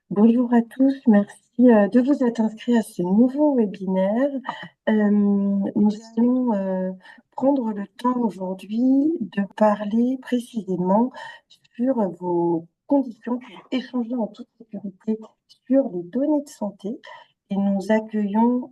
Bonjour à tous, merci de vous être inscrits à ce nouveau webinaire. Nous allons prendre le temps aujourd'hui de parler précisément sur vos conditions pour échanger en toute sécurité sur les données de santé. Et nous accueillons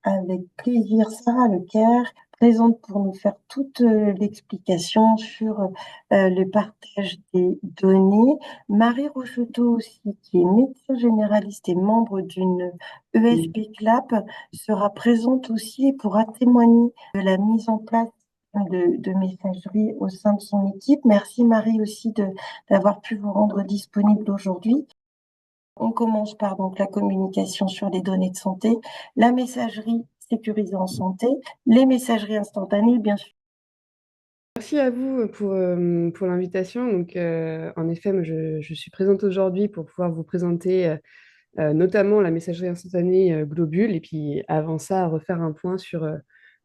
avec plaisir Sarah Lecaire, présente pour nous faire toute l'explication sur le partage des données. Marie Rocheteau aussi, qui est médecin généraliste et membre d'une ESP CLAP, sera présente aussi et pourra témoigner de la mise en place de messagerie au sein de son équipe. Merci Marie aussi d'avoir pu vous rendre disponible aujourd'hui. On commence par donc la communication sur les données de santé, la messagerie sécurisée en santé, les messageries instantanées, bien sûr. Merci à vous pour l'invitation. En effet, moi, je suis présente aujourd'hui pour pouvoir vous présenter notamment la messagerie instantanée Globule et puis avant ça, refaire un point sur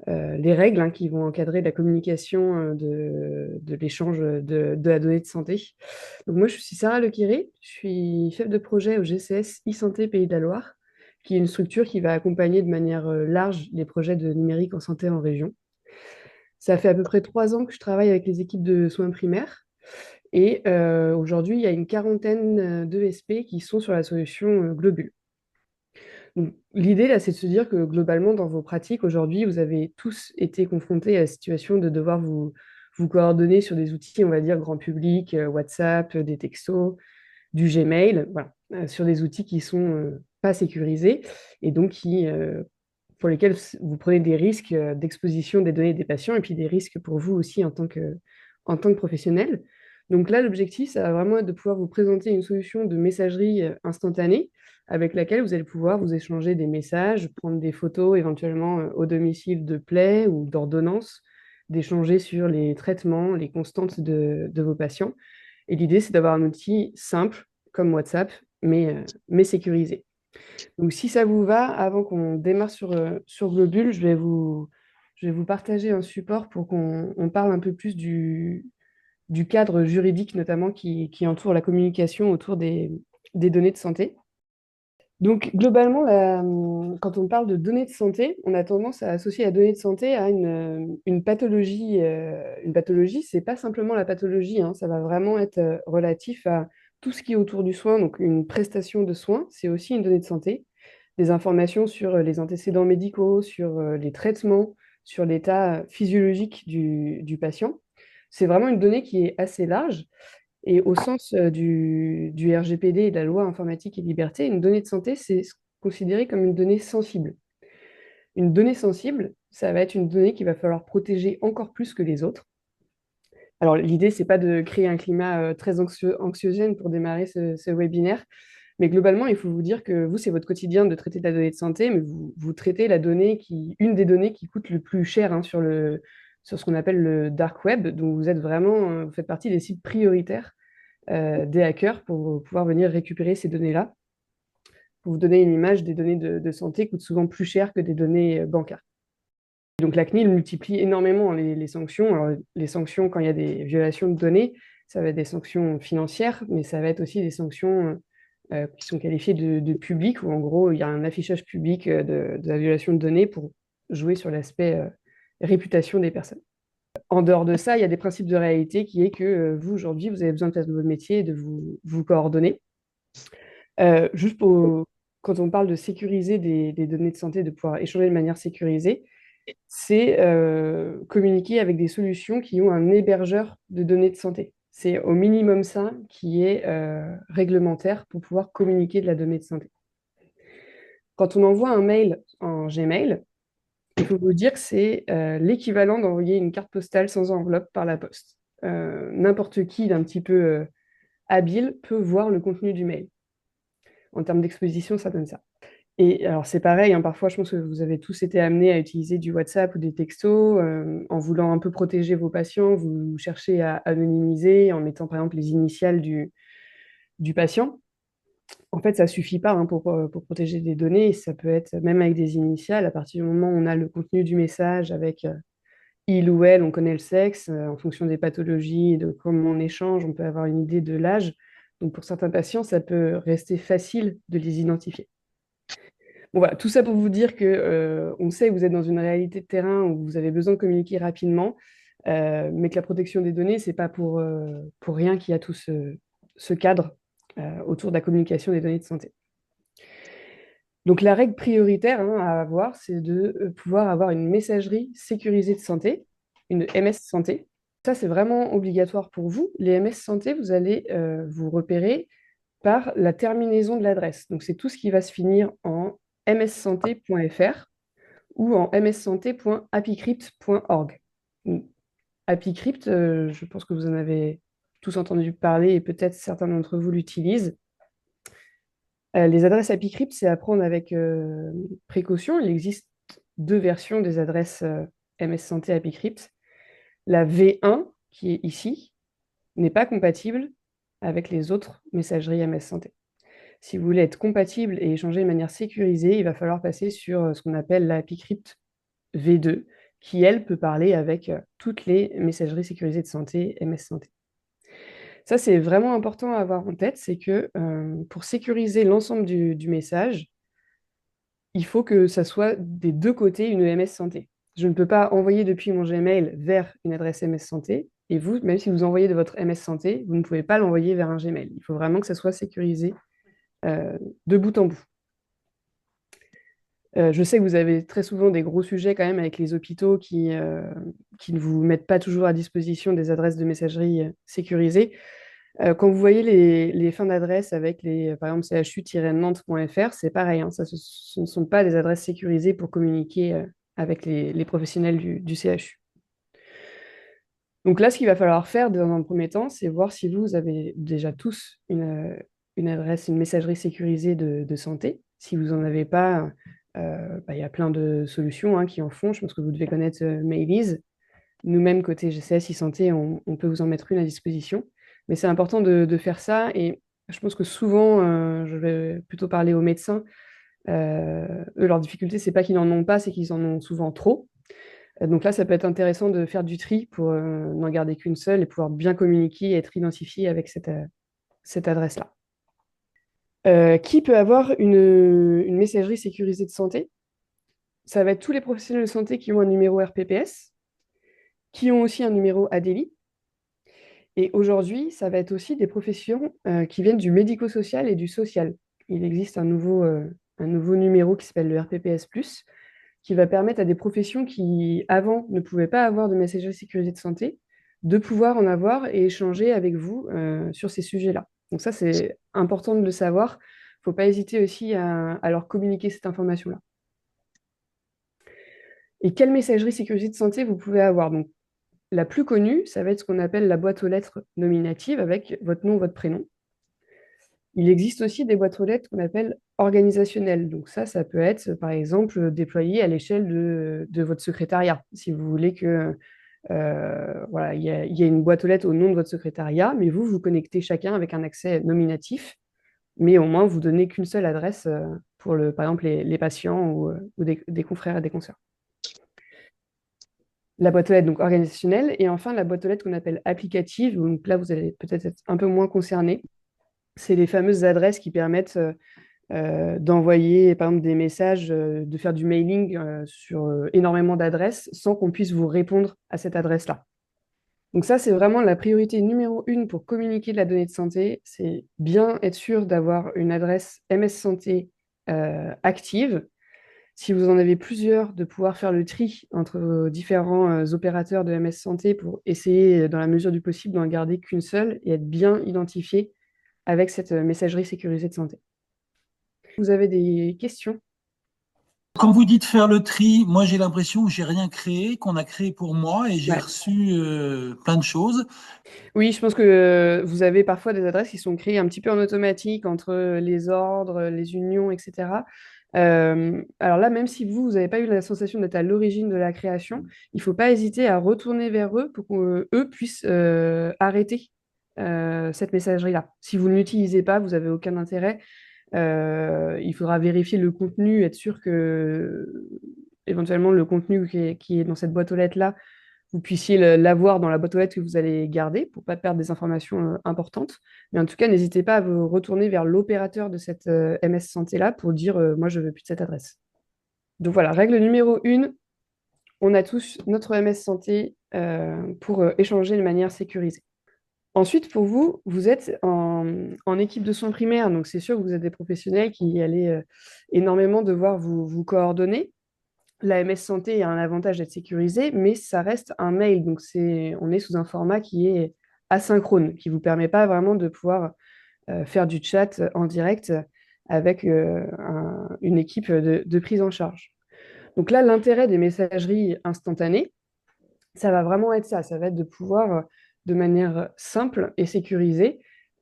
les règles qui vont encadrer la communication de l'échange de la donnée de santé. Donc moi, je suis Sarah Lequiré, je suis chef de projet au GCS e-santé Pays de la Loire, qui est une structure qui va accompagner de manière large les projets de numérique en santé en région. Ça fait à peu près 3 ans que je travaille avec les équipes de soins primaires. Et aujourd'hui, il y a une quarantaine d'ESP qui sont sur la solution Globule. Donc, l'idée, là, c'est de se dire que globalement, dans vos pratiques, aujourd'hui, vous avez tous été confrontés à la situation de devoir vous coordonner sur des outils, on va dire, grand public, WhatsApp, des textos, du Gmail, voilà, sur des outils qui sont pas sécurisés et donc pour lesquels vous prenez des risques d'exposition des données des patients et puis des risques pour vous aussi en tant que professionnel. Donc là, l'objectif, ça va vraiment être de pouvoir vous présenter une solution de messagerie instantanée avec laquelle vous allez pouvoir vous échanger des messages, prendre des photos éventuellement au domicile de plaies ou d'ordonnances, d'échanger sur les traitements, les constantes de vos patients. Et l'idée, c'est d'avoir un outil simple comme WhatsApp, mais sécurisé. Donc, si ça vous va, avant qu'on démarre sur Globule, je vais vous partager un support pour qu'on parle un peu plus du cadre juridique, notamment qui entoure la communication autour des données de santé. Donc, globalement, quand on parle de données de santé, on a tendance à associer la donnée de santé à une pathologie. Une pathologie, c'est pas simplement la pathologie, ça va vraiment être relatif à tout ce qui est autour du soin. Donc, une prestation de soins, c'est aussi une donnée de santé. Des informations sur les antécédents médicaux, sur les traitements, sur l'état physiologique du patient. C'est vraiment une donnée qui est assez large. Et au sens du RGPD et de la loi informatique et liberté, une donnée de santé, c'est considéré comme une donnée sensible. Une donnée sensible, ça va être une donnée qu'il va falloir protéger encore plus que les autres. Alors, l'idée, c'est pas de créer un climat très anxiogène pour démarrer ce webinaire, mais globalement, il faut vous dire que vous, c'est votre quotidien de traiter de la donnée de santé, mais vous traitez une des données qui coûte le plus cher sur ce qu'on appelle le dark web. Donc, vous êtes vraiment, vous faites partie des sites prioritaires des hackers pour pouvoir venir récupérer ces données-là. Pour vous donner une image, des données de santé coûtent souvent plus cher que des données bancaires. Donc la CNIL multiplie énormément les sanctions. Alors, les sanctions, quand il y a des violations de données, ça va être des sanctions financières, mais ça va être aussi des sanctions qui sont qualifiées de publiques, où en gros, il y a un affichage public de la violation de données pour jouer sur l'aspect réputation des personnes. En dehors de ça, il y a des principes de réalité qui est que vous, aujourd'hui, vous avez besoin de faire de votre métier et de vous coordonner. Juste quand on parle de sécuriser des données de santé, de pouvoir échanger de manière sécurisée, c'est communiquer avec des solutions qui ont un hébergeur de données de santé. C'est au minimum ça qui est réglementaire pour pouvoir communiquer de la donnée de santé. Quand on envoie un mail en Gmail, il faut vous dire que c'est l'équivalent d'envoyer une carte postale sans enveloppe par la poste. N'importe qui d'un petit peu habile peut voir le contenu du mail. En termes d'exposition, ça donne ça. Et alors, c'est pareil, parfois, je pense que vous avez tous été amenés à utiliser du WhatsApp ou des textos en voulant un peu protéger vos patients. Vous cherchez à anonymiser en mettant, par exemple, les initiales du patient. En fait, ça ne suffit pas pour protéger des données. Ça peut être même avec des initiales. À partir du moment où on a le contenu du message avec il ou elle, on connaît le sexe. En fonction des pathologies et de comment on échange, on peut avoir une idée de l'âge. Donc pour certains patients, ça peut rester facile de les identifier. Bon, voilà, tout ça pour vous dire que on sait que vous êtes dans une réalité de terrain où vous avez besoin de communiquer rapidement, mais que la protection des données, c'est pas pour rien qu'il y a tout ce cadre autour de la communication des données de santé. Donc la règle prioritaire à avoir, c'est de pouvoir avoir une messagerie sécurisée de santé, une MS santé. Ça, c'est vraiment obligatoire pour vous. Les MS santé, vous allez vous repérer par la terminaison de l'adresse. Donc c'est tout ce qui va se finir en mssanté.fr ou en mssanté.apicrypt.org. Apicrypt, je pense que vous en avez tous entendu parler et peut-être certains d'entre vous l'utilisent. Les adresses Apicrypt, c'est à prendre avec précaution. Il existe deux versions des adresses MS Santé Apicrypt. La V1, qui est ici, n'est pas compatible avec les autres messageries MS Santé. Si vous voulez être compatible et échanger de manière sécurisée, il va falloir passer sur ce qu'on appelle la Apicrypt V2, qui, elle, peut parler avec toutes les messageries sécurisées de santé, MS Santé. Ça, c'est vraiment important à avoir en tête, c'est que pour sécuriser l'ensemble du message, il faut que ça soit des deux côtés une MS Santé. Je ne peux pas envoyer depuis mon Gmail vers une adresse MS Santé, et vous, même si vous envoyez de votre MS Santé, vous ne pouvez pas l'envoyer vers un Gmail. Il faut vraiment que ça soit sécurisé de bout en bout. Je sais que vous avez très souvent des gros sujets quand même avec les hôpitaux qui ne vous mettent pas toujours à disposition des adresses de messagerie sécurisées. Quand vous voyez les fins d'adresse avec par exemple, chu-nantes.fr, c'est pareil, hein, ce ne sont pas des adresses sécurisées pour communiquer avec les professionnels du CHU. Donc là, ce qu'il va falloir faire dans un premier temps, c'est voir si vous avez déjà tous une adresse, une messagerie sécurisée de santé. Si vous n'en avez pas, il y a plein de solutions qui en font. Je pense que vous devez connaître Mailiz. Nous-mêmes, côté GCS e-santé, on peut vous en mettre une à disposition. Mais c'est important de faire ça. Et je pense que souvent, je vais plutôt parler aux médecins. Eux, leur difficulté, c'est pas qu'ils n'en ont pas, c'est qu'ils en ont souvent trop. Donc là, ça peut être intéressant de faire du tri pour n'en garder qu'une seule et pouvoir bien communiquer et être identifié avec cette adresse-là. Qui peut avoir une messagerie sécurisée de santé? Ça va être tous les professionnels de santé qui ont un numéro RPPS, qui ont aussi un numéro ADELI. Et aujourd'hui, ça va être aussi des professions qui viennent du médico-social et du social. Il existe un nouveau numéro qui s'appelle le RPPS+, qui va permettre à des professions qui, avant, ne pouvaient pas avoir de messagerie sécurisée de santé, de pouvoir en avoir et échanger avec vous sur ces sujets-là. Donc ça, c'est important de le savoir. Il ne faut pas hésiter aussi à leur communiquer cette information-là. Et quelle messagerie sécurisée de santé vous pouvez avoir? Donc, la plus connue, ça va être ce qu'on appelle la boîte aux lettres nominative avec votre nom, votre prénom. Il existe aussi des boîtes aux lettres qu'on appelle organisationnelles. Donc ça peut être, par exemple, déployé à l'échelle de votre secrétariat. Si vous voulez que voilà, il y a une boîte aux lettres au nom de votre secrétariat, mais vous connectez chacun avec un accès nominatif, mais au moins vous donnez qu'une seule adresse pour, par exemple, les patients ou des confrères et des consoeurs. La boîte aux lettres donc organisationnelle, et enfin la boîte aux lettres qu'on appelle applicative. Donc là, vous allez peut-être être un peu moins concerné. C'est les fameuses adresses qui permettent d'envoyer, par exemple, des messages, de faire du mailing sur énormément d'adresses sans qu'on puisse vous répondre à cette adresse-là. Donc ça, c'est vraiment la priorité numéro 1 pour communiquer de la donnée de santé. C'est bien être sûr d'avoir une adresse MS Santé active. Si vous en avez plusieurs, de pouvoir faire le tri entre vos différents opérateurs de MS Santé pour essayer, dans la mesure du possible, d'en garder qu'une seule et être bien identifié avec cette messagerie sécurisée de santé. Vous avez des questions? Quand vous dites faire le tri, moi j'ai l'impression que j'ai rien créé, qu'on a créé pour moi et j'ai Ouais. reçu plein de choses. Oui, je pense que vous avez parfois des adresses qui sont créées un petit peu en automatique entre les ordres, les unions, etc. Alors là, même si vous n'avez pas eu la sensation d'être à l'origine de la création, il ne faut pas hésiter à retourner vers eux pour qu'eux puissent arrêter cette messagerie-là. Si vous ne l'utilisez pas, vous n'avez aucun intérêt. Il faudra vérifier le contenu, être sûr que éventuellement le contenu qui est dans cette boîte aux lettres-là vous puissiez l'avoir dans la boîte aux lettres que vous allez garder pour ne pas perdre des informations importantes. Mais en tout cas, n'hésitez pas à vous retourner vers l'opérateur de cette MS Santé-là pour dire moi, je ne veux plus de cette adresse. Donc voilà, règle numéro 1, on a tous notre MS Santé pour échanger de manière sécurisée. Ensuite, pour vous, vous êtes en équipe de soins primaires, donc c'est sûr que vous êtes des professionnels qui allez énormément devoir vous coordonner. La MS Santé a un avantage d'être sécurisé, mais ça reste un mail, donc on est sous un format qui est asynchrone, qui ne vous permet pas vraiment de pouvoir faire du chat en direct avec une équipe de prise en charge. Donc là, l'intérêt des messageries instantanées, ça va vraiment être ça. Ça va être de pouvoir, de manière simple et sécurisée,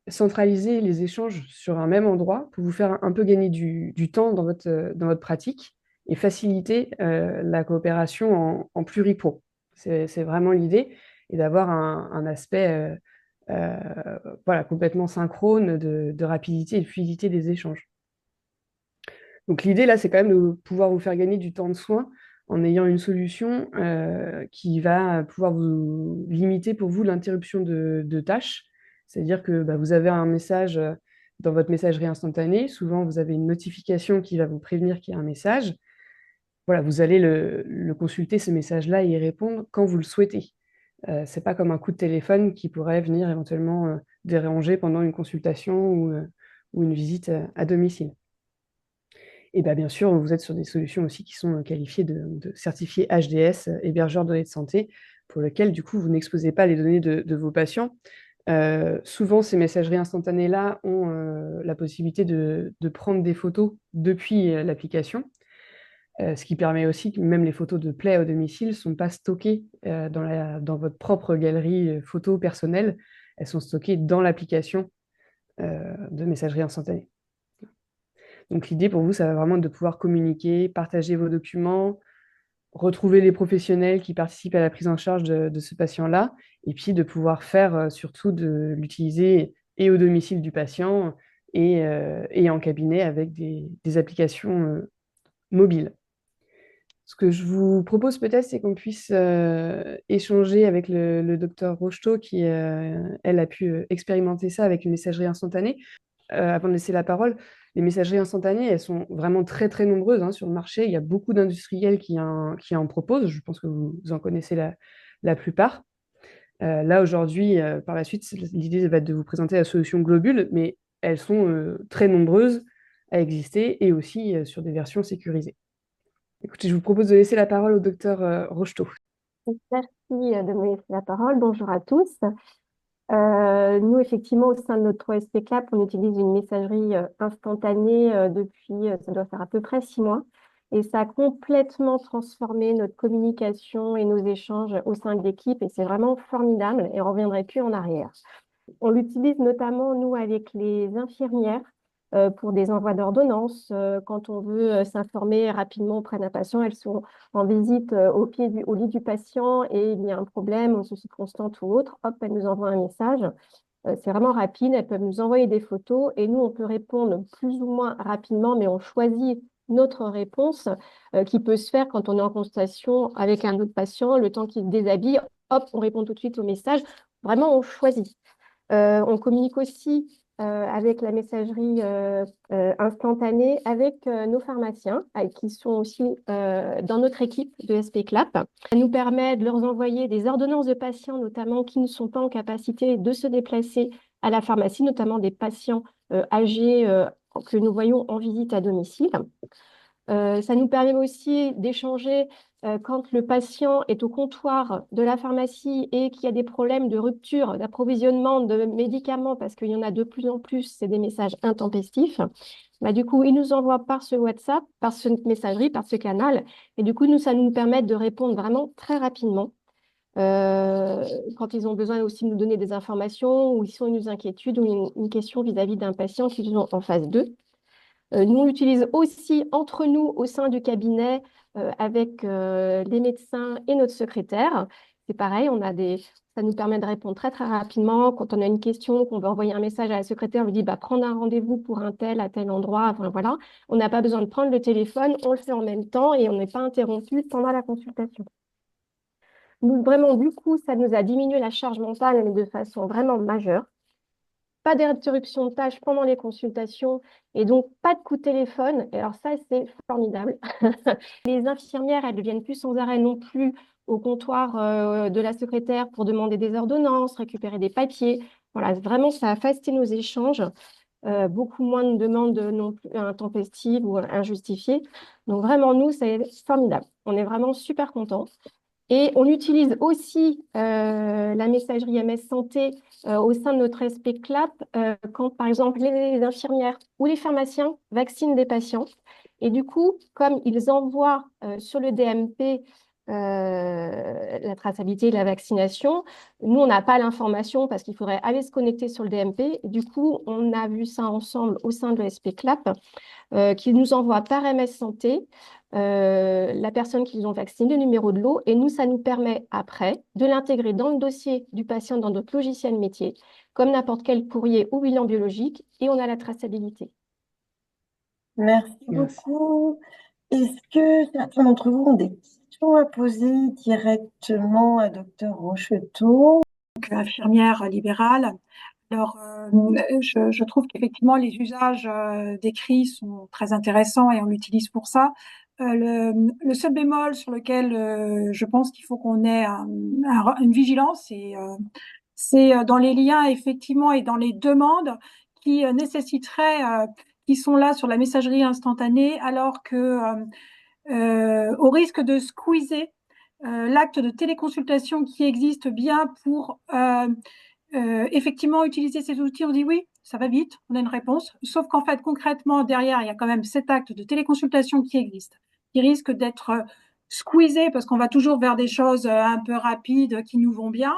centraliser les échanges sur un même endroit pour vous faire un peu gagner du temps dans votre pratique et faciliter la coopération en pluripro. C'est vraiment l'idée et d'avoir un aspect voilà, complètement synchrone de rapidité et de fluidité des échanges. Donc l'idée là, c'est quand même de pouvoir vous faire gagner du temps de soin en ayant une solution qui va pouvoir vous limiter pour vous l'interruption de tâches. C'est-à-dire que bah, vous avez un message dans votre messagerie instantanée. Souvent, vous avez une notification qui va vous prévenir qu'il y a un message. Voilà, vous allez le consulter, ce message-là, et y répondre quand vous le souhaitez. Ce n'est pas comme un coup de téléphone qui pourrait venir éventuellement déranger pendant une consultation ou une visite à domicile. Et bah, bien sûr, vous êtes sur des solutions aussi qui sont qualifiées de certifiés HDS, hébergeurs de données de santé, pour lesquels, du coup, vous n'exposez pas les données de vos patients. Souvent, ces messageries instantanées-là ont la possibilité de prendre des photos depuis l'application, ce qui permet aussi que même les photos de plaies au domicile ne sont pas stockées dans votre propre galerie photo personnelle. Elles sont stockées dans l'application de messagerie instantanée. Donc l'idée pour vous, ça va vraiment de pouvoir communiquer, partager vos documents, retrouver les professionnels qui participent à la prise en charge de ce patient-là, et puis de pouvoir faire surtout de l'utiliser et au domicile du patient et en cabinet avec des applications mobiles. Ce que je vous propose peut-être, c'est qu'on puisse échanger avec le docteur Rocheteau qui, elle, a pu expérimenter ça avec une messagerie instantanée. Avant de laisser la parole, les messageries instantanées, elles sont vraiment très, très nombreuses hein, sur le marché. Il y a beaucoup d'industriels qui en proposent. Je pense que vous en connaissez la plupart. Là, aujourd'hui, par la suite, l'idée va être de vous présenter la solution Globule, mais elles sont très nombreuses à exister et aussi sur des versions sécurisées. Écoutez, je vous propose de laisser la parole au docteur Rocheteau. Merci de me laisser la parole. Bonjour à tous. Nous, effectivement, au sein de notre OSP Clap, on utilise une messagerie instantanée depuis, ça doit faire à peu près 6 mois. Et ça a complètement transformé notre communication et nos échanges au sein de l'équipe. Et c'est vraiment formidable et on ne reviendrait plus en arrière. On l'utilise notamment, nous, avec les infirmières pour des envois d'ordonnances. Quand on veut s'informer rapidement auprès d'un patient, elles sont en visite au lit du patient et il y a un problème, une souci constante ou autre, hop, elles nous envoient un message. C'est vraiment rapide, elles peuvent nous envoyer des photos et nous, on peut répondre plus ou moins rapidement, mais on choisit notre réponse qui peut se faire quand on est en consultation avec un autre patient, le temps qu'il se déshabille, hop, on répond tout de suite au message. Vraiment, on choisit. On communique aussi avec la messagerie instantanée avec nos pharmaciens qui sont aussi dans notre équipe de SP Clap. Ça nous permet de leur envoyer des ordonnances de patients, notamment qui ne sont pas en capacité de se déplacer à la pharmacie, notamment des patients âgés que nous voyons en visite à domicile. Ça nous permet aussi d'échanger quand le patient est au comptoir de la pharmacie et qu'il y a des problèmes de rupture d'approvisionnement de médicaments, parce qu'il y en a de plus en plus, c'est des messages intempestifs. Bah, du coup, il nous envoie par ce WhatsApp, par cette messagerie, par ce canal. Et du coup, ça nous permet de répondre vraiment très rapidement. Quand ils ont besoin aussi de nous donner des informations ou ils ont une inquiétude ou une question vis-à-vis d'un patient qu'ils ont en phase 2. Nous, on l'utilise aussi entre nous au sein du cabinet avec les médecins et notre secrétaire. C'est pareil, ça nous permet de répondre très, très rapidement. Quand on a une question, qu'on veut envoyer un message à la secrétaire, on lui dit bah, prendre un rendez-vous pour un tel à tel endroit. Enfin, voilà. On n'a pas besoin de prendre le téléphone, on le fait en même temps et on n'est pas interrompu pendant la consultation. Nous, vraiment, du coup, ça nous a diminué la charge mentale mais de façon vraiment majeure. Pas d'interruption de tâches pendant les consultations et donc pas de coup de téléphone. Et alors ça, c'est formidable. Les infirmières, elles ne viennent plus sans arrêt non plus au comptoir de la secrétaire pour demander des ordonnances, récupérer des papiers. Voilà, vraiment, ça a facilité nos échanges. Beaucoup moins de demandes non plus intempestives ou injustifiées. Donc vraiment, nous, c'est formidable. On est vraiment super contents. Et on utilise aussi la messagerie MS Santé au sein de notre SP-CLAP quand, par exemple, les infirmières ou les pharmaciens vaccinent des patients. Et du coup, comme ils envoient sur le DMP la traçabilité de la vaccination, nous, on n'a pas l'information parce qu'il faudrait aller se connecter sur le DMP. Du coup, on a vu ça ensemble au sein de l'ESP-CLAP qui nous envoie par MS Santé la personne qu'ils ont vaccinée, le numéro de lot, et nous, ça nous permet après de l'intégrer dans le dossier du patient dans notre logiciel métier, comme n'importe quel courrier ou bilan biologique, et on a la traçabilité. Merci Merci. beaucoup. Est-ce que certains d'entre vous ont des questions à poser directement à Dr Rocheteau? Infirmière libérale. Alors, je trouve qu'effectivement, les usages décrits sont très intéressants et on l'utilise pour ça. Le seul bémol sur lequel je pense qu'il faut qu'on ait une vigilance, c'est dans les liens effectivement et dans les demandes qui nécessiteraient, qui sont là sur la messagerie instantanée, alors que au risque de squeezer l'acte de téléconsultation qui existe bien pour effectivement utiliser ces outils. On dit oui, ça va vite, on a une réponse. Sauf qu'en fait, concrètement, derrière, il y a quand même cet acte de téléconsultation qui existe, qui risque d'être squeezé parce qu'on va toujours vers des choses un peu rapides qui nous vont bien.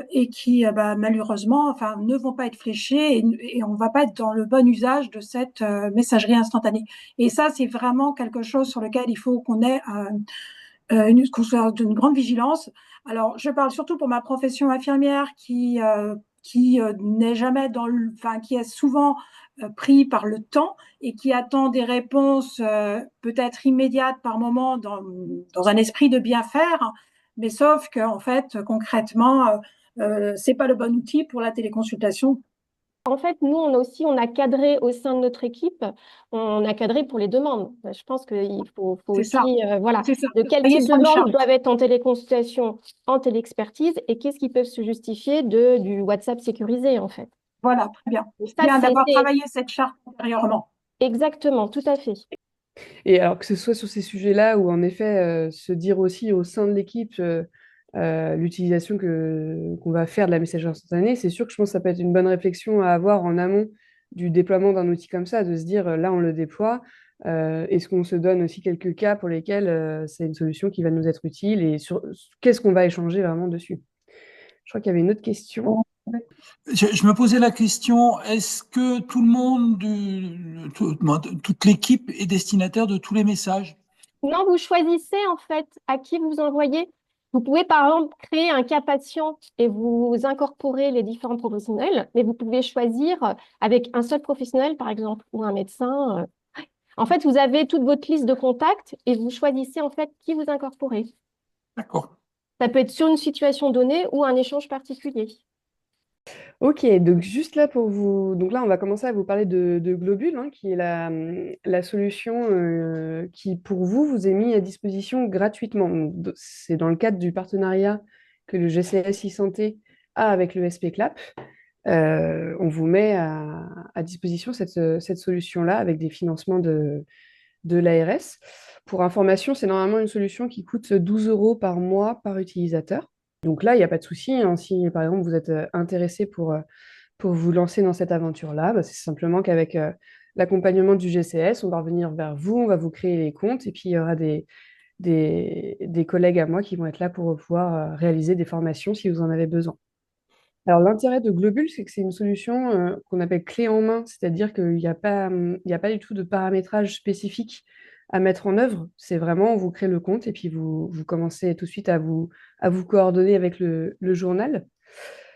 Et qui malheureusement enfin, ne vont pas être fléchés et on ne va pas être dans le bon usage de cette messagerie instantanée. Et ça, c'est vraiment quelque chose sur lequel il faut qu'on ait qu'on soit d'une grande vigilance. Alors, je parle surtout pour ma profession infirmière qui n'est jamais enfin, qui est souvent pris par le temps et qui attend des réponses peut-être immédiates par moment dans un esprit de bien faire, mais sauf que en fait, concrètement, c'est pas le bon outil pour la téléconsultation. En fait, nous, on a cadré au sein de notre équipe, on a cadré pour les demandes. Je pense qu'il faut C'est ça, aussi, voilà, c'est ça. de quel Travailler type de sur une demandes charte. doivent être en téléconsultation, en téléexpertise, et qu'est-ce qui peuvent se justifier du WhatsApp sécurisé, en fait. Voilà, très bien. Et C'est ça, bien d'avoir c'est travaillé cette charte antérieurement. exactement, tout à fait. Et alors que ce soit sur ces sujets-là ou en effet se dire aussi au sein de l'équipe l'utilisation qu'on va faire de la messagerie instantanée, c'est sûr que je pense que ça peut être une bonne réflexion à avoir en amont du déploiement d'un outil comme ça, de se dire là on le déploie, est-ce qu'on se donne aussi quelques cas pour lesquels c'est une solution qui va nous être utile et sur qu'est-ce qu'on va échanger vraiment dessus. Je crois qu'il y avait une autre question. Je me posais la question, est-ce que tout le monde, toute l'équipe est destinataire de tous les messages? Non, vous choisissez en fait à qui vous envoyez. Vous pouvez par exemple créer un cas patient et vous incorporer les différents professionnels, mais vous pouvez choisir avec un seul professionnel par exemple ou un médecin. En fait, vous avez toute votre liste de contacts et vous choisissez en fait qui vous incorporez. D'accord. Ça peut être sur une situation donnée ou un échange particulier. Ok, donc juste là pour vous, donc là on va commencer à vous parler de Globule, hein, qui est la solution qui pour vous vous est mise à disposition gratuitement. Donc, c'est dans le cadre du partenariat que le GCS e-santé a avec le SP-CLAP. On vous met à disposition cette solution-là avec des financements de l'ARS. Pour information, c'est normalement une solution qui coûte 12 euros par mois par utilisateur. Donc là, il n'y a pas de souci, hein. Si par exemple vous êtes intéressé pour vous lancer dans cette aventure-là, bah, c'est simplement qu'avec l'accompagnement du GCS, on va revenir vers vous, on va vous créer les comptes et puis il y aura des collègues à moi qui vont être là pour pouvoir réaliser des formations si vous en avez besoin. Alors l'intérêt de Globule, c'est que c'est une solution qu'on appelle clé en main, c'est-à-dire qu'il n'y a pas du tout de paramétrage spécifique à mettre en œuvre. C'est vraiment, on vous crée le compte et puis vous commencez tout de suite à vous coordonner avec le journal.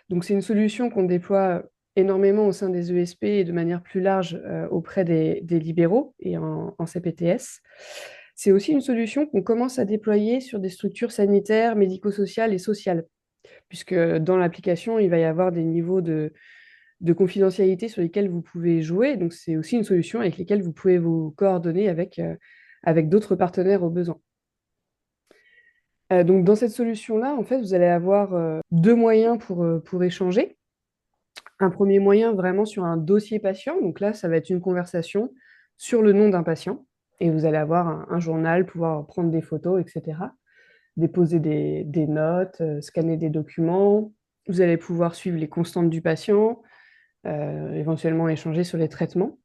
Donc, c'est une solution qu'on déploie énormément au sein des ESP et de manière plus large auprès des libéraux et en CPTS. C'est aussi une solution qu'on commence à déployer sur des structures sanitaires, médico-sociales et sociales, puisque dans l'application, il va y avoir des niveaux de confidentialité sur lesquels vous pouvez jouer. Donc, c'est aussi une solution avec laquelle vous pouvez vous coordonner avec d'autres partenaires au besoin. Donc, dans cette solution-là, en fait, vous allez avoir deux moyens pour échanger. Un premier moyen vraiment sur un dossier patient. Donc là, ça va être une conversation sur le nom d'un patient. Et vous allez avoir un journal, pouvoir prendre des photos, etc. Déposer des notes, scanner des documents. Vous allez pouvoir suivre les constantes du patient, éventuellement échanger sur les traitements.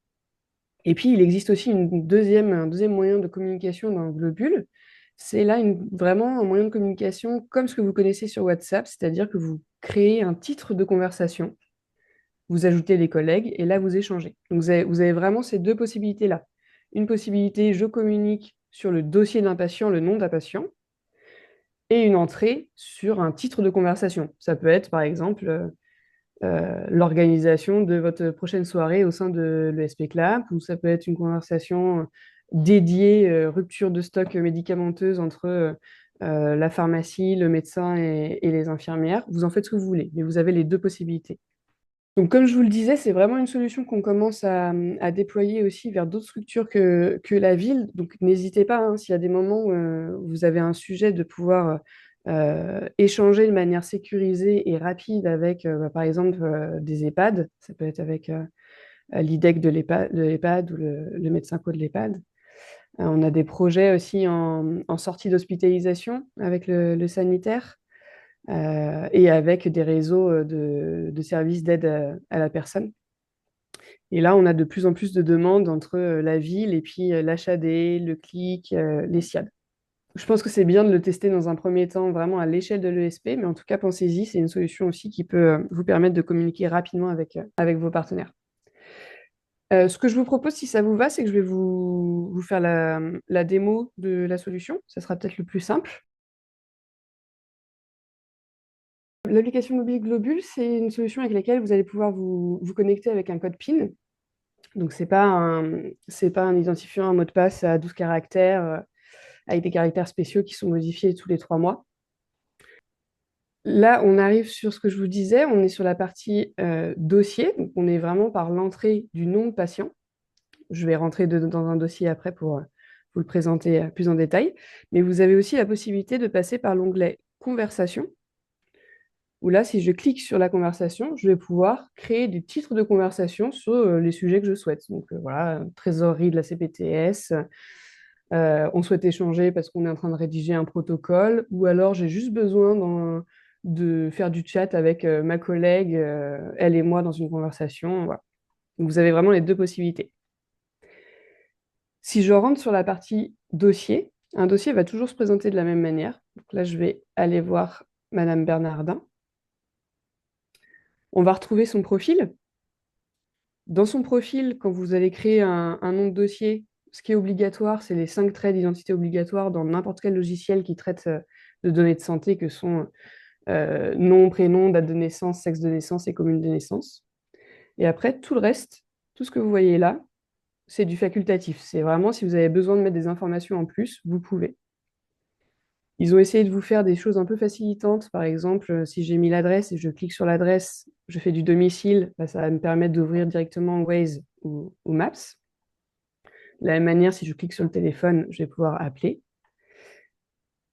Et puis, il existe aussi un deuxième moyen de communication dans Globule. C'est là vraiment un moyen de communication comme ce que vous connaissez sur WhatsApp, c'est-à-dire que vous créez un titre de conversation, vous ajoutez les collègues et là, vous échangez. Donc, vous avez vraiment ces deux possibilités-là. Une possibilité, je communique sur le dossier d'un patient, le nom d'un patient, et une entrée sur un titre de conversation. Ça peut être, par exemple, l'organisation de votre prochaine soirée au sein de l'ESP Clap, ou ça peut être une conversation dédiée rupture de stock médicamenteuse entre la pharmacie, le médecin et les infirmières. Vous en faites ce que vous voulez, mais vous avez les deux possibilités. Donc, comme je vous le disais, c'est vraiment une solution qu'on commence à déployer aussi vers d'autres structures que la ville. Donc, n'hésitez pas, hein, s'il y a des moments où vous avez un sujet de pouvoir échanger de manière sécurisée et rapide avec, par exemple, des EHPAD. Ça peut être avec l'IDEC de l'EHPAD ou le médecin co de l'EHPAD. On a des projets aussi en sortie d'hospitalisation avec le sanitaire. Et avec des réseaux de services d'aide à la personne. Et là, on a de plus en plus de demandes entre la ville et puis l'HAD, le CLIC, les SIAD. Je pense que c'est bien de le tester dans un premier temps vraiment à l'échelle de l'ESP, mais en tout cas, pensez-y, c'est une solution aussi qui peut vous permettre de communiquer rapidement avec vos partenaires. Ce que je vous propose, si ça vous va, c'est que je vais vous faire la démo de la solution. Ça sera peut-être le plus simple. L'application mobile Globule, c'est une solution avec laquelle vous allez pouvoir vous connecter avec un code PIN. Donc, ce n'est pas un identifiant, un mot de passe à 12 caractères avec des caractères spéciaux qui sont modifiés tous les 3 mois. Là, on arrive sur ce que je vous disais, on est sur la partie dossier. Donc, on est vraiment par l'entrée du nom de patient. Je vais rentrer dans un dossier après pour vous le présenter plus en détail. Mais vous avez aussi la possibilité de passer par l'onglet Conversation, où là, si je clique sur la conversation, je vais pouvoir créer des titres de conversation sur les sujets que je souhaite. Donc voilà, trésorerie de la CPTS, on souhaite échanger parce qu'on est en train de rédiger un protocole, ou alors j'ai juste besoin de faire du chat avec ma collègue, elle et moi dans une conversation. Voilà. Donc vous avez vraiment les deux possibilités. Si je rentre sur la partie dossier, un dossier va toujours se présenter de la même manière. Donc là, je vais aller voir Madame Bernardin. On va retrouver son profil. Dans son profil, quand vous allez créer un nom de dossier, ce qui est obligatoire, c'est les 5 traits d'identité obligatoires dans n'importe quel logiciel qui traite de données de santé que sont nom, prénom, date de naissance, sexe de naissance et commune de naissance. Et après, tout le reste, tout ce que vous voyez là, c'est du facultatif. C'est vraiment, si vous avez besoin de mettre des informations en plus, vous pouvez. Ils ont essayé de vous faire des choses un peu facilitantes. Par exemple, si j'ai mis l'adresse et je clique sur l'adresse, je fais du domicile, bah, ça va me permettre d'ouvrir directement Waze ou Maps. De la même manière, si je clique sur le téléphone, je vais pouvoir appeler.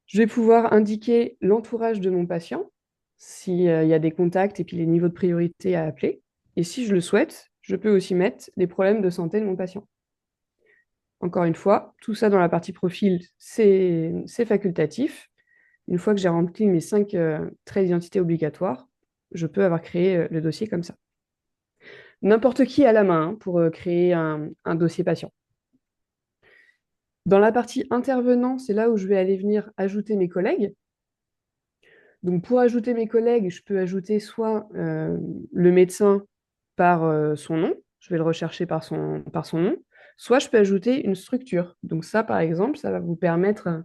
Je vais pouvoir indiquer l'entourage de mon patient, s'il y a des contacts et puis les niveaux de priorité à appeler. Et si je le souhaite, je peux aussi mettre les problèmes de santé de mon patient. Encore une fois, tout ça dans la partie profil, c'est facultatif. Une fois que j'ai rempli mes 5 traits d'identité obligatoires, je peux avoir créé le dossier comme ça. N'importe qui à la main hein, pour créer un dossier patient. Dans la partie intervenant, c'est là où je vais aller venir ajouter mes collègues. Donc pour ajouter mes collègues, je peux ajouter soit le médecin par son nom, je vais le rechercher par son nom, soit je peux ajouter une structure. Donc ça, par exemple, ça va vous permettre,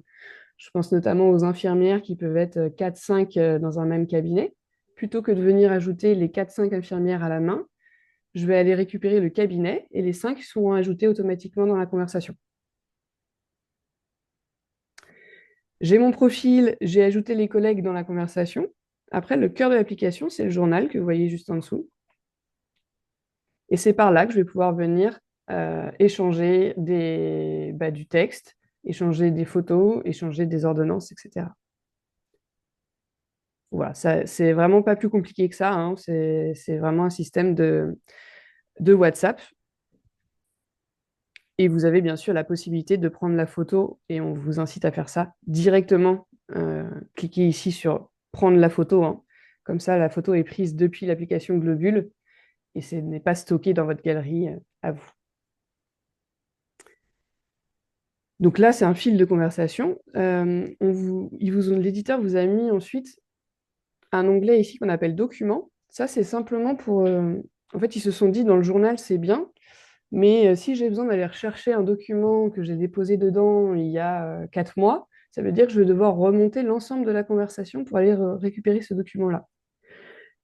je pense notamment aux infirmières qui peuvent être 4-5 dans un même cabinet, plutôt que de venir ajouter les 4-5 infirmières à la main, je vais aller récupérer le cabinet et les 5 seront ajoutés automatiquement dans la conversation. J'ai mon profil, j'ai ajouté les collègues dans la conversation. Après, le cœur de l'application, c'est le journal que vous voyez juste en dessous. Et c'est par là que je vais pouvoir venir échanger du texte, échanger des photos, échanger des ordonnances, etc. Voilà, c'est vraiment pas plus compliqué que ça, hein. C'est vraiment un système de WhatsApp. Et vous avez bien sûr la possibilité de prendre la photo, et on vous incite à faire ça directement. Cliquez ici sur prendre la photo, hein. Comme ça, la photo est prise depuis l'application Globule et ce n'est pas stocké dans votre galerie à vous. Donc là, c'est un fil de conversation. L'éditeur vous a mis ensuite un onglet ici qu'on appelle Documents. Ça, c'est simplement pour... en fait, ils se sont dit, dans le journal, c'est bien, mais si j'ai besoin d'aller rechercher un document que j'ai déposé dedans il y a 4 mois, ça veut dire que je vais devoir remonter l'ensemble de la conversation pour aller récupérer ce document-là.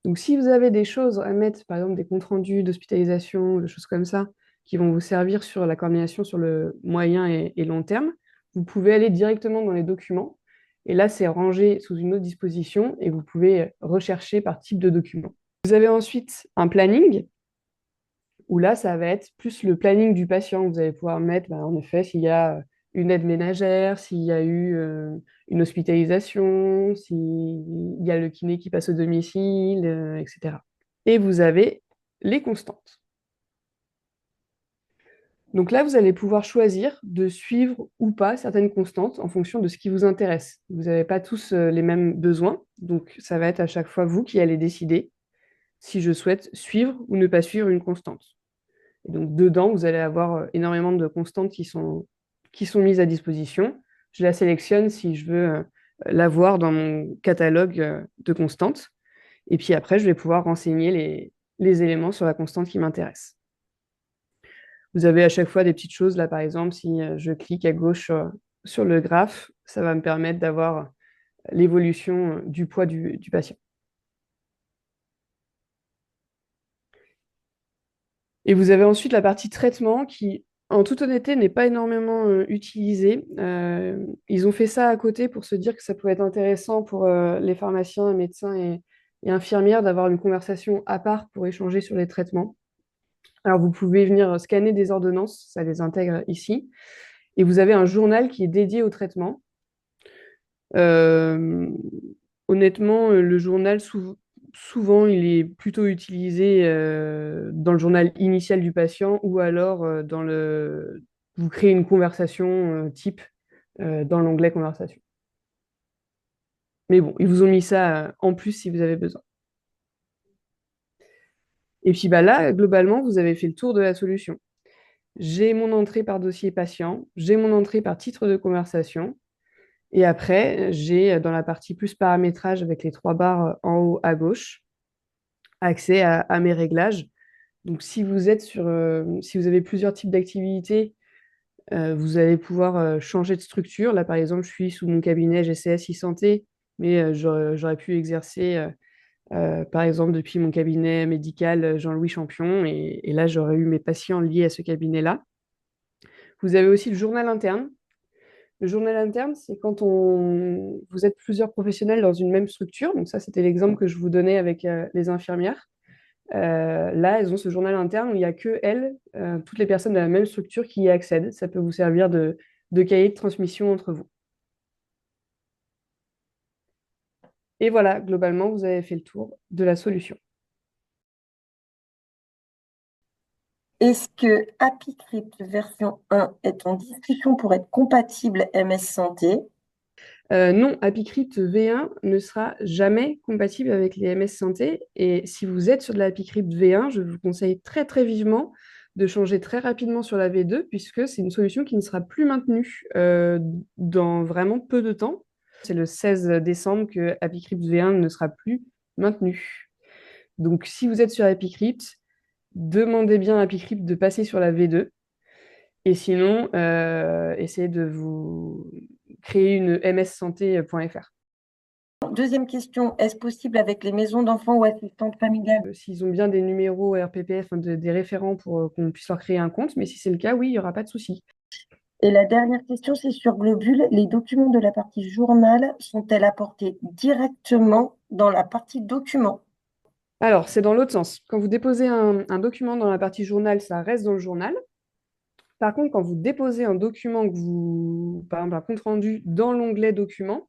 Donc, si vous avez des choses à mettre, par exemple des comptes rendus d'hospitalisation, des choses comme ça, qui vont vous servir sur la coordination sur le moyen et long terme, vous pouvez aller directement dans les documents. Et là, c'est rangé sous une autre disposition et vous pouvez rechercher par type de document. Vous avez ensuite un planning, où là, ça va être plus le planning du patient. Vous allez pouvoir mettre, en effet, s'il y a une aide ménagère, s'il y a eu une hospitalisation, s'il y a le kiné qui passe au domicile, etc. Et vous avez les constantes. Donc là, vous allez pouvoir choisir de suivre ou pas certaines constantes en fonction de ce qui vous intéresse. Vous n'avez pas tous les mêmes besoins, donc ça va être à chaque fois vous qui allez décider si je souhaite suivre ou ne pas suivre une constante. Et donc, dedans, vous allez avoir énormément de constantes qui sont mises à disposition. Je la sélectionne si je veux l'avoir dans mon catalogue de constantes. Et puis après, je vais pouvoir renseigner les éléments sur la constante qui m'intéresse. Vous avez à chaque fois des petites choses. Là, par exemple, si je clique à gauche sur le graphe, ça va me permettre d'avoir l'évolution du poids du patient. Et vous avez ensuite la partie traitement qui, en toute honnêteté, n'est pas énormément utilisée. Ils ont fait ça à côté pour se dire que ça pouvait être intéressant pour les pharmaciens, médecins et infirmières d'avoir une conversation à part pour échanger sur les traitements. Alors, vous pouvez venir scanner des ordonnances, ça les intègre ici. Et vous avez un journal qui est dédié au traitement. Euh, Honnêtement, le journal, souvent, il est plutôt utilisé dans le journal initial du patient ou alors vous créez une conversation type dans l'onglet conversation. Mais bon, ils vous ont mis ça en plus si vous avez besoin. Et puis là, globalement, vous avez fait le tour de la solution. J'ai mon entrée par dossier patient, j'ai mon entrée par titre de conversation. Et après, j'ai dans la partie plus paramétrage avec les 3 barres en haut à gauche, accès à mes réglages. Donc, si vous avez plusieurs types d'activités, vous allez pouvoir changer de structure. Là, par exemple, je suis sous mon cabinet GCS e-santé, mais j'aurais pu exercer, par exemple, depuis mon cabinet médical Jean-Louis Champion, et là, j'aurais eu mes patients liés à ce cabinet-là. Vous avez aussi le journal interne. Le journal interne, c'est quand vous êtes plusieurs professionnels dans une même structure. Donc ça, c'était l'exemple que je vous donnais avec les infirmières. Là, elles ont ce journal interne où il n'y a que elles, toutes les personnes de la même structure qui y accèdent. Ça peut vous servir de cahier de transmission entre vous. Et voilà, globalement, vous avez fait le tour de la solution. Est-ce que AppyCrypt version 1 est en discussion pour être compatible MS Santé? Non, AppyCrypt V1 ne sera jamais compatible avec les MS Santé. Et si vous êtes sur de la AppyCrypt V1, je vous conseille très très vivement de changer très rapidement sur la V2, puisque c'est une solution qui ne sera plus maintenue dans vraiment peu de temps. C'est le 16 décembre que AppyCrypt V1 ne sera plus maintenu. Donc si vous êtes sur AppyCrypt, demandez bien à AppyCrypt de passer sur la V2. Et sinon, essayez de vous créer une mssanté.fr. Deuxième question, est-ce possible avec les maisons d'enfants ou assistantes familiales? S'ils ont bien des numéros RPPF, des référents pour qu'on puisse leur créer un compte, mais si c'est le cas, oui, il n'y aura pas de souci. Et la dernière question, c'est sur Globule. Les documents de la partie journal sont-elles apportés directement dans la partie document? Alors, c'est dans l'autre sens. Quand vous déposez un document dans la partie journal, ça reste dans le journal. Par contre, quand vous déposez un document par exemple, un compte rendu dans l'onglet documents,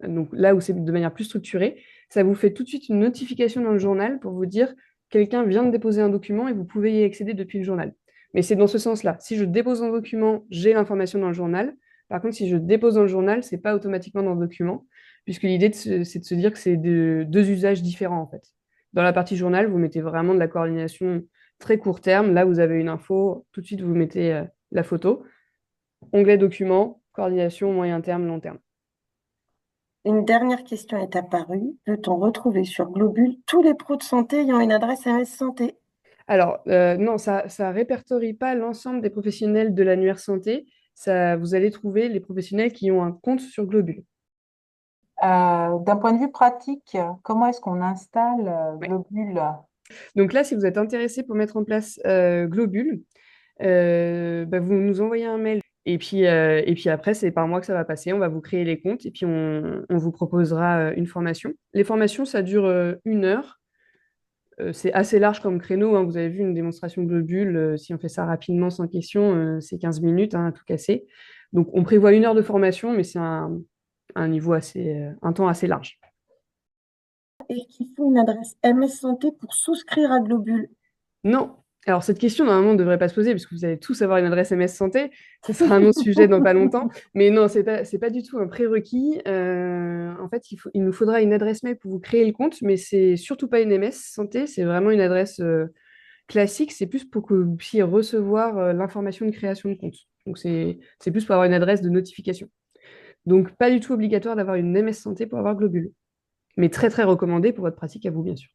donc là où c'est de manière plus structurée, ça vous fait tout de suite une notification dans le journal pour vous dire quelqu'un vient de déposer un document et vous pouvez y accéder depuis le journal. Mais c'est dans ce sens-là. Si je dépose un document, j'ai l'information dans le journal. Par contre, si je dépose dans le journal, c'est pas automatiquement dans le document, puisque l'idée, c'est de se dire que c'est deux usages différents, en fait. Dans la partie journal, vous mettez vraiment de la coordination très court terme. Là, vous avez une info, tout de suite, vous mettez la photo. Onglet documents, coordination moyen terme, long terme. Une dernière question est apparue. Peut-on retrouver sur Globule tous les pros de santé ayant une adresse MS Santé? Alors, non, ça ne répertorie pas l'ensemble des professionnels de l'annuaire santé. Vous allez trouver les professionnels qui ont un compte sur Globule. D'un point de vue pratique, comment est-ce qu'on installe Ouais. Globule? Donc là, si vous êtes intéressé pour mettre en place Globule, vous nous envoyez un mail. Et puis après, c'est par mois que ça va passer. On va vous créer les comptes et puis on vous proposera une formation. Les formations, ça dure 1 heure. C'est assez large comme créneau, hein. Vous avez vu une démonstration globule. Si on fait ça rapidement, sans question, c'est 15 minutes, hein, à tout casser. Donc, on prévoit 1 heure de formation, mais c'est un niveau un temps assez large. Est-ce qu'il faut une adresse MS Santé pour souscrire à Globule? Non. Alors, cette question, normalement, ne devrait pas se poser, puisque vous allez tous avoir une adresse MS Santé. Ce sera un autre sujet dans pas longtemps. Mais non, c'est pas du tout un prérequis. En fait, il nous faudra une adresse mail pour vous créer le compte, mais c'est surtout pas une MS Santé, c'est vraiment une adresse classique. C'est plus pour que vous puissiez recevoir l'information de création de compte. Donc, c'est plus pour avoir une adresse de notification. Donc, pas du tout obligatoire d'avoir une MS Santé pour avoir Globule. Mais très, très recommandé pour votre pratique à vous, bien sûr.